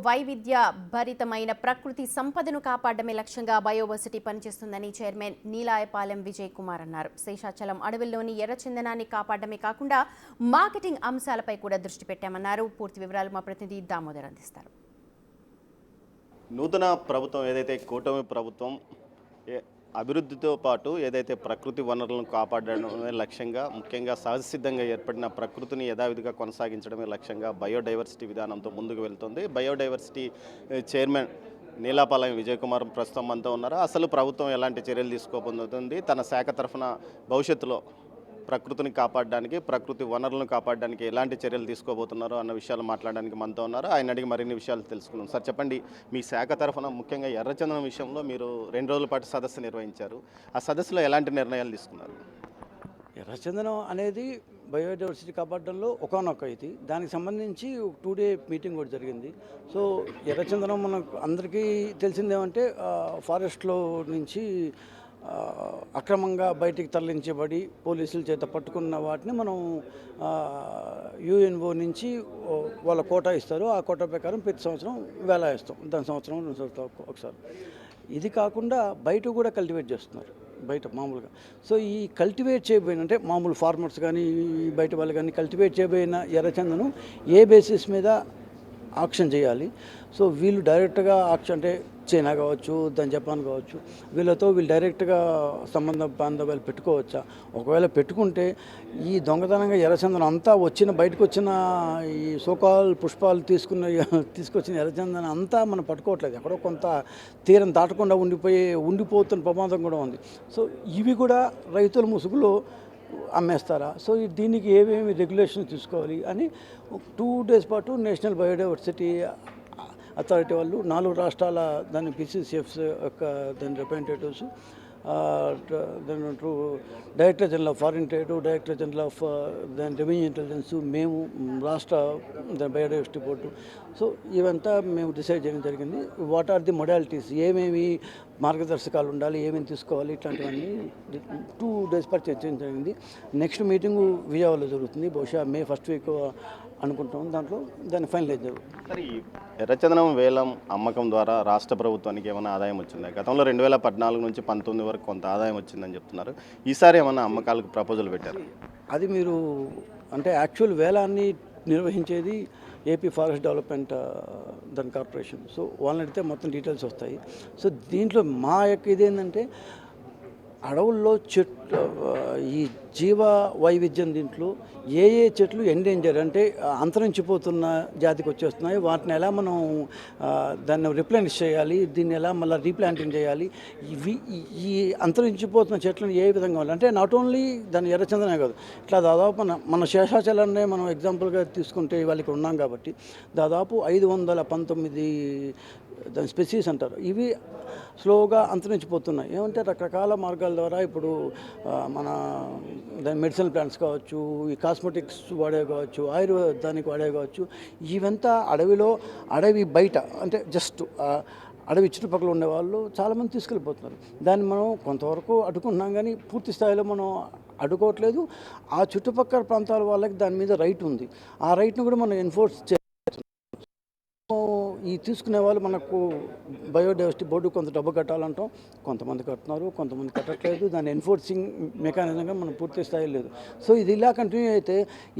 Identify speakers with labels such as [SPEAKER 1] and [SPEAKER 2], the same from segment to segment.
[SPEAKER 1] వైవిధ్య భరితమైన ప్రకృతి సంపదను కాపాడమే లక్ష్యంగా బయోవర్సిటీ పనిచేస్తుందని చైర్మన్ నీలాయపాలెం విజయ్ కుమార్ అన్నారు. శేషాచలం అడవుల్లోని ఎర్రచందనాన్ని కాపాడమే కాకుండా మార్కెటింగ్ అంశాలపై కూడా దృష్టి పెట్టామన్నారు. పూర్తి వివరాలు మా ప్రతినిధి దామోదర్ అందిస్తారు.
[SPEAKER 2] నూతన ప్రభుత్వం ఏదైతే కూటమి ప్రభుత్వం అభివృద్ధితో పాటు ఏదైతే ప్రకృతి వనరులను కాపాడడమే లక్ష్యంగా, ముఖ్యంగా సహజసిద్ధంగా ఏర్పడిన ప్రకృతిని యథావిధిగా కొనసాగించడమే లక్ష్యంగా బయోడైవర్సిటీ విధానంతో ముందుకు వెళ్తుంది. బయోడైవర్సిటీ చైర్మన్ నీలాపాలెం విజయ్ కుమార్ ప్రస్తుతం మనతో ఉన్నారు. అసలు ప్రభుత్వం ఎలాంటి చర్యలు తీసుకోబోతుంది, తన శాఖ తరఫున భవిష్యత్తులో ప్రకృతిని కాపాడడానికి, ప్రకృతి వనరులను కాపాడడానికి ఎలాంటి చర్యలు తీసుకోబోతున్నారు అన్న విషయాలు మాట్లాడడానికి మనతో ఉన్నారు. ఆయన అడిగి మరిన్ని విషయాలు తెలుసుకుందాం. సార్ చెప్పండి, మీ శాఖ తరఫున ముఖ్యంగా ఎర్రచందనం విషయంలో మీరు 2 రోజుల పాటు సదస్సు నిర్వహించారు. ఆ సదస్సులో ఎలాంటి నిర్ణయాలు తీసుకున్నారు?
[SPEAKER 3] ఎర్రచందనం అనేది బయోడైవర్సిటీ కాపాడడంలో ఒకానొక ఇది. దానికి సంబంధించి 2 డే మీటింగ్ కూడా జరిగింది. సో ఎర్రచందనం మనకు అందరికీ తెలిసిందేమంటే ఫారెస్ట్లో నుంచి అక్రమంగా బయటికి తరలించబడి పోలీసుల చేత పట్టుకున్న వాటిని మనం యుఎన్ఓ నుంచి వాళ్ళ కోటా ఇస్తారు. ఆ కోటా ప్రకారం ప్రతి సంవత్సరం వేలాయిస్తాం. దాని సంవత్సరం 2 సంవత్సరాలు ఒకసారి. ఇది కాకుండా బయట కూడా కల్టివేట్ చేస్తున్నారు, బయట మామూలుగా. సో ఈ కల్టివేట్ చేయబోయిన అంటే మామూలు ఫార్మర్స్ కానీ బయట వాళ్ళు కానీ కల్టివేట్ చేయబోయిన ఎర్రచందనం ఏ బేసిస్ మీద ఆక్షన్ చేయాలి. సో వీళ్ళు డైరెక్ట్గా ఆక్షన్ అంటే చైనా కావచ్చు, దాని జపాన్ కావచ్చు, వీళ్ళు డైరెక్ట్గా సంబంధ బాంధవ్యాలు పెట్టుకోవచ్చా? ఒకవేళ పెట్టుకుంటే ఈ దొంగతనంగా ఎర్రచందనం అంతా బయటకు వచ్చిన ఈ సోకాల్ పుష్పాలు తీసుకొచ్చిన ఎర్రచందనం అంతా మనం పట్టుకోవట్లేదు. ఎక్కడో కొంత తీరం దాటకుండా ఉండిపోతున్న ప్రమాదం కూడా ఉంది. సో ఇవి కూడా రైతుల ముసుగులో అమ్మేస్తారా? సో దీనికి ఏమేమి రెగ్యులేషన్ తీసుకోవాలి అని 2 డేస్ పాటు నేషనల్ బయోడైవర్సిటీ అథారిటీ వాళ్ళు 4 రాష్ట్రాల దాని PCCFs యొక్క దాని రిప్రజెంటేటివ్స్, దాని director general of foreign trade, director general of దాని రెవెన్యూ ఇంటెలిజెన్స్, మేము రాష్ట్ర దాని బయోడైవర్సిటీ బోర్డు. సో ఇవంతా మేము డిసైడ్ చేయడం జరిగింది. వాట్ ఆర్ ది మొడాలిటీస్, ఏమేమి మార్గదర్శకాలు ఉండాలి, ఏమేమి తీసుకోవాలి, ఇట్లాంటివన్నీ 2 డేస్ పాటు చర్చించడం జరిగింది. నెక్స్ట్ మీటింగు విజయవాడలో జరుగుతుంది. బహుశా మే 1st వీక్ అనుకుంటాం. దాంట్లో దాన్ని ఫైనలైజ్ జరుగుతుంది.
[SPEAKER 2] సరే, ఈ ఎర్రచందనం వేలం అమ్మకం ద్వారా రాష్ట్ర ప్రభుత్వానికి ఏమైనా ఆదాయం వచ్చిందా? గతంలో 2014 నుంచి 19 వరకు కొంత ఆదాయం వచ్చిందని చెప్తున్నారు. ఈసారి ఏమైనా అమ్మకాలకు ప్రపోజల్ పెట్టారు?
[SPEAKER 3] అది మీరు అంటే యాక్చువల్ వేలాన్ని నిర్వహించేది ఏపీ ఫారెస్ట్ డెవలప్మెంట్ దాని కార్పొరేషన్. సో వాళ్ళని అడిగితే మొత్తం డీటెయిల్స్ వస్తాయి. సో దీంట్లో మా యొక్క ఇదేంటంటే అడవుల్లో ఈ జీవ వైవిధ్యం, దీంట్లో ఏ చెట్లు ఎండేంజర్ అంటే అంతరించిపోతున్న జాతికి వచ్చేస్తున్నాయి, వాటిని ఎలా మనం దాన్ని రిప్లెనిష్ చేయాలి, దీన్ని ఎలా మళ్ళీ రీప్లాంటింగ్ చేయాలి, ఈ అంతరించిపోతున్న చెట్లను ఏ విధంగా అంటే నాట్ ఓన్లీ దాని ఎర్రచందనే కాదు, ఇట్లా దాదాపు మన శేషాచలాన్నే మనం ఎగ్జాంపుల్గా తీసుకుంటే ఇవాళ ఇక్కడ ఉన్నాం కాబట్టి దాదాపు 519 దాని స్పెసీస్ అంటారు. ఇవి స్లోగా అంతరించిపోతున్నాయి. ఏమంటే రకరకాల మార్గాల ద్వారా ఇప్పుడు మన దాని మెడిసినల్ ప్లాంట్స్ కావచ్చు, ఈ కాస్మెటిక్స్ వాడే కావచ్చు, ఆయుర్వేదానికి వాడే కావచ్చు, ఇవంతా అడవి బయట అంటే జస్ట్ అడవి చుట్టుపక్కల ఉండేవాళ్ళు చాలామంది తీసుకెళ్ళిపోతున్నారు. దాన్ని మనం కొంతవరకు అడ్డుకుంటున్నాం, కానీ పూర్తి స్థాయిలో మనం అడ్డుకోవట్లేదు. ఆ చుట్టుపక్కల ప్రాంతాల వాళ్ళకి దాని మీద రైట్ ఉంది. ఆ రైట్ను కూడా మనం ఎన్ఫోర్స్ ఈ తీసుకునే వాళ్ళు మనకు బయోడైవర్సిటీ బోర్డు కొంత డబ్బు కట్టాలంటాం. కొంతమంది కడుతున్నారు, కొంతమంది కట్టట్లేదు. దాన్ని ఎన్ఫోర్సింగ్ మెకానిజంగా మనం పూర్తి స్థాయి లేదు. సో ఇది ఇలా కంటిన్యూ అయితే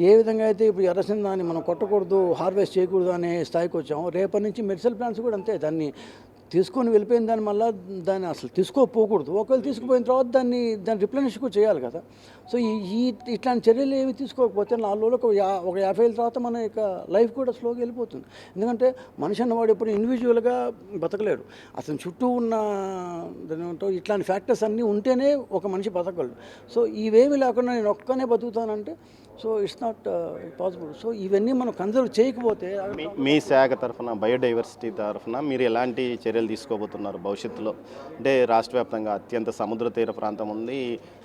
[SPEAKER 3] ఏ విధంగా అయితే ఇప్పుడు ఎర్రచందనాన్ని మనం కొట్టకూడదు, హార్వెస్ట్ చేయకూడదు అనే స్థాయికి వచ్చాము. రేపటి నుంచి మెడిసినల్ ప్లాంట్స్ కూడా అంతే. దాన్ని తీసుకొని వెళ్ళిపోయిన దాన్ని మళ్ళీ దాన్ని అసలు తీసుకోపోకూడదు. ఒకవేళ తీసుకుపోయిన తర్వాత దాన్ని రిప్లెనిష్ కూడా చేయాలి కదా. సో ఇట్లాంటి చర్యలు ఏమి తీసుకోకపోతే 4 రోజులకు ఒక 50 ఏళ్ళ తర్వాత మన యొక్క లైఫ్ కూడా స్లోగా వెళ్ళిపోతుంది. ఎందుకంటే మనిషి అన్నవాడు ఎప్పుడు ఇండివిజువల్గా బతకలేడు. అతని చుట్టూ ఉన్న ఇట్లాంటి ఫ్యాక్టర్స్ అన్నీ ఉంటేనే ఒక మనిషి బతకగలడు. సో ఇవేమి లేకుండా నేను ఒక్కనే బతుకుతానంటే so it's not possible. So ఇవన్నీ మనం కన్సర్వ్ చేయకపోతే
[SPEAKER 2] మీ శాఖ తరఫున బయోడైవర్సిటీ తరఫున మీరు ఎలాంటి చర్యలు తీసుకోబోతున్నారు భవిష్యత్తులో? అంటే రాష్ట్ర వ్యాప్తంగా అత్యంత సముద్ర తీర ప్రాంతం ఉంది,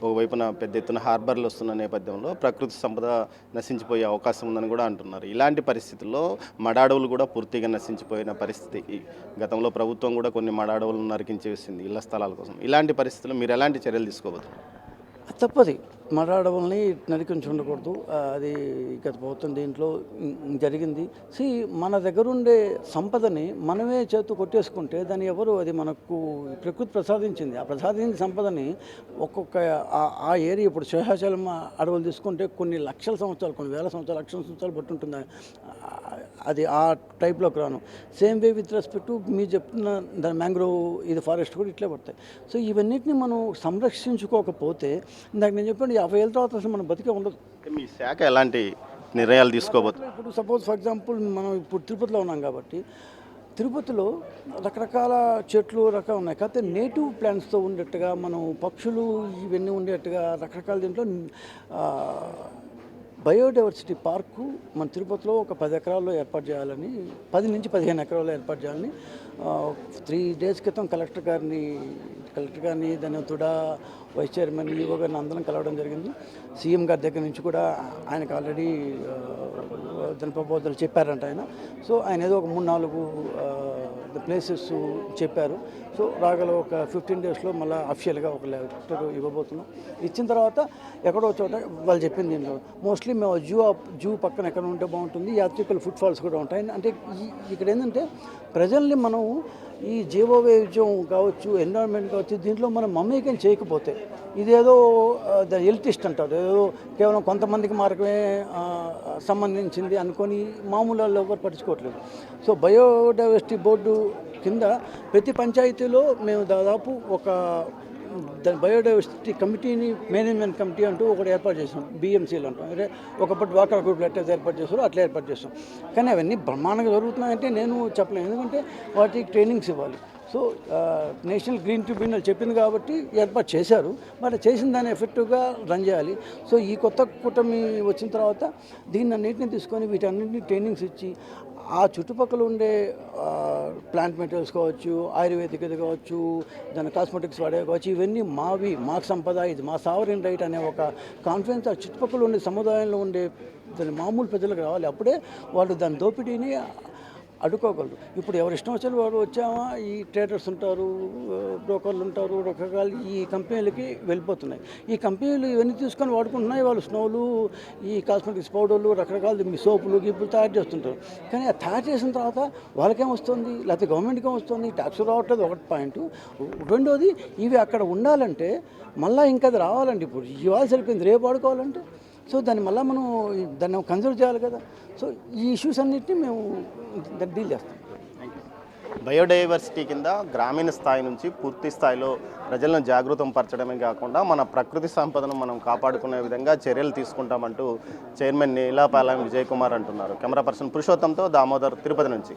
[SPEAKER 2] ఒకవైపున పెద్ద ఎత్తున హార్బర్లు వస్తున్న నేపథ్యంలో ప్రకృతి సంపద నశించిపోయే అవకాశం ఉందని కూడా అంటున్నారు. ఇలాంటి పరిస్థితుల్లో మడాడవులు కూడా పూర్తిగా నశించిపోయిన పరిస్థితి. గతంలో ప్రభుత్వం కూడా కొన్ని మడాడవులను నరికించేసింది ఇళ్ల స్థలాల కోసం. ఇలాంటి పరిస్థితుల్లో మీరు ఎలాంటి చర్యలు తీసుకోబోతున్నారు?
[SPEAKER 3] తప్పది. మర అడవుల్ని నరికించి ఉండకూడదు. అది గత ప్రభుత్వం దీంట్లో జరిగింది. మన దగ్గర ఉండే సంపదని మనమే చేతు కొట్టేసుకుంటే దాన్ని ఎవరు, అది మనకు ప్రకృతి ప్రసాదించింది. ఆ ప్రసాదించిన సంపదని ఒక్కొక్క ఆ ఏరియా, ఇప్పుడు శేషాచలం అడవులు తీసుకుంటే కొన్ని లక్షల సంవత్సరాలు, కొన్ని వేల సంవత్సరాలు, లక్షల సంవత్సరాలు పట్టి ఉంటుంది. అది ఆ టైప్లోకి రాను. సేమ్ వే విత్ రెస్పెక్ట్ మీరు చెప్తున్న దాని మ్యాంగ్రోవ్ ఇది ఫారెస్ట్ కూడా ఇట్లే పడతాయి. సో ఇవన్నిటిని మనం సంరక్షించుకోకపోతే, ఇందాక నేను చెప్పండి 50 ఏళ్ళ తర్వాత అసలు మనం బతికే ఉండదు.
[SPEAKER 2] మీ శాఖ ఎలాంటి నిర్ణయాలు తీసుకోబోతుంది?
[SPEAKER 3] ఇప్పుడు సపోజ్ ఫర్ ఎగ్జాంపుల్ మనం ఇప్పుడు తిరుపతిలో ఉన్నాం కాబట్టి, తిరుపతిలో రకరకాల చెట్లు రకాలు ఉన్నాయి. కాకపోతే నేటివ్ ప్లాంట్స్తో ఉండేట్టుగా, మనం పక్షులు ఇవన్నీ ఉండేట్టుగా రకరకాల దీంట్లో బయోడైవర్సిటీ పార్కు మన తిరుపతిలో ఒక 10 ఎకరాల్లో ఏర్పాటు చేయాలని, 10 నుంచి 15 ఎకరాల్లో ఏర్పాటు చేయాలని 3 days క్రితం కలెక్టర్ గారిని దాని తుడా వైస్ చైర్మన్ ఈఓ గారిని అందరం కలవడం జరిగింది. సీఎం గారి దగ్గర నుంచి కూడా ఆయనకు ఆల్రెడీ దాని ప్రపోజల్ చెప్పారంట ఆయన. సో ఆయన ఏదో ఒక 3-4 ప్లేసెస్ చెప్పారు. సో రాగల ఒక 15 daysలో మళ్ళీ అఫిషియల్గా ఒక లెటర్ ఇవ్వబోతున్నాం. ఇచ్చిన తర్వాత ఎక్కడో చోట వాళ్ళు చెప్పింది దీంట్లో మోస్ట్లీ మేము జూ పక్కన ఎక్కడ ఉంటే బాగుంటుంది, యాత్రికుల ఫుట్ ఫాల్స్ కూడా ఉంటాయి. అంటే ఇక్కడ ఏంటంటే ప్రజల్ని మనం ఈ జీవవైవిధ్యం కావచ్చు, ఎన్విరాన్మెంట్ కావచ్చు, దీంట్లో మనం మమేకం చేయకపోతే ఇదేదో ఎలిటిస్ట్ అంటారు, ఏదో కేవలం కొంతమందికి మాత్రమే సంబంధించింది అనుకొని మామూలు వాళ్ళు ఎవరు పట్టించుకోవట్లేదు. సో బయోడైవర్సిటీ బోర్డు కింద ప్రతి పంచాయతీలో మేము దాదాపు ఒక దాని బయోడైవర్సిటీ కమిటీని, మేనేజ్మెంట్ కమిటీ అంటూ ఒకటి ఏర్పాటు చేసాం. బిఎంసీలు అంటాం. అంటే ఒకప్పటి వాకర్ గ్రూప్లు ఎట్లా ఏర్పాటు చేస్తారో అట్లా ఏర్పాటు చేస్తాం. కానీ అవన్నీ బ్రహ్మాండంగా జరుగుతున్నాయంటే నేను చెప్పలేను, ఎందుకంటే వాటికి ట్రైనింగ్స్ ఇవ్వాలి. సో నేషనల్ గ్రీన్ ట్రిబ్యునల్ చెప్పింది కాబట్టి ఏర్పాటు చేశారు. మరి చేసిన దాన్ని ఎఫెక్టివ్గా రన్ చేయాలి. సో ఈ కొత్త కూటమి వచ్చిన తర్వాత దీన్ని అన్నింటినీ తీసుకొని వీటన్నింటినీ ట్రైనింగ్స్ ఇచ్చి ఆ చుట్టుపక్కల ఉండే ప్లాంట్ మెటీరియల్స్ కావచ్చు, ఆయుర్వేదిక్ ఇది కావచ్చు, దాని కాస్మెటిక్స్ వాడే కావచ్చు, ఇవన్నీ మాకు సంపద, ఇది మా సావరిన్ రైట్ అనే ఒక కాన్ఫిడెన్స్ ఆ చుట్టుపక్కల ఉండే సముదాయంలో ఉండే దాని మామూలు ప్రజలకు రావాలి. అప్పుడే వాళ్ళు దాని దోపిడీని అడ్డుకోగలరు. ఇప్పుడు ఎవరు ఇష్టం వచ్చిన వాడు వచ్చామా, ఈ ట్రేడర్స్ ఉంటారు, బ్రోకర్లు ఉంటారు, రకరకాల ఈ కంపెనీలకి వెళ్ళిపోతున్నాయి. ఈ కంపెనీలు ఇవన్నీ తీసుకొని వాడుకుంటున్నాయి. వాళ్ళు స్నోలు, ఈ కాస్మెటిక్స్ పౌడర్లు, రకరకాల మీ సోపులు గిప్పులు తయారు చేస్తుంటారు. కానీ అది తయారు చేసిన తర్వాత వాళ్ళకేమొస్తుంది, లేకపోతే గవర్నమెంట్కి ఏమొస్తుంది, ట్యాక్స్ రావట్లేదు. ఒకటి పాయింట్. రెండోది, ఇవి అక్కడ ఉండాలంటే మళ్ళీ ఇంకా అది రావాలండి. ఇప్పుడు ఇవాళ సరిపోయింది, రేపు వాడుకోవాలంటే సో దాన్ని మళ్ళీ మనం దాన్ని కన్సిడర్ చేయాలి కదా. సో ఈ ఇష్యూస్ అన్నిటిని మేము డీల్ చేస్తాం.
[SPEAKER 2] బయోడైవర్సిటీ కింద గ్రామీణ స్థాయి నుంచి పూర్తి స్థాయిలో ప్రజలను జాగృతం పరచడమే కాకుండా మన ప్రకృతి సంపదను మనం కాపాడుకునే విధంగా చర్యలు తీసుకుంటామంటూ చైర్మన్ నీలాపాలెం విజయ్ కుమార్ అంటున్నారు. కెమెరా పర్సన్ పురుషోత్తంతో దామోదర్, తిరుపతి నుంచి.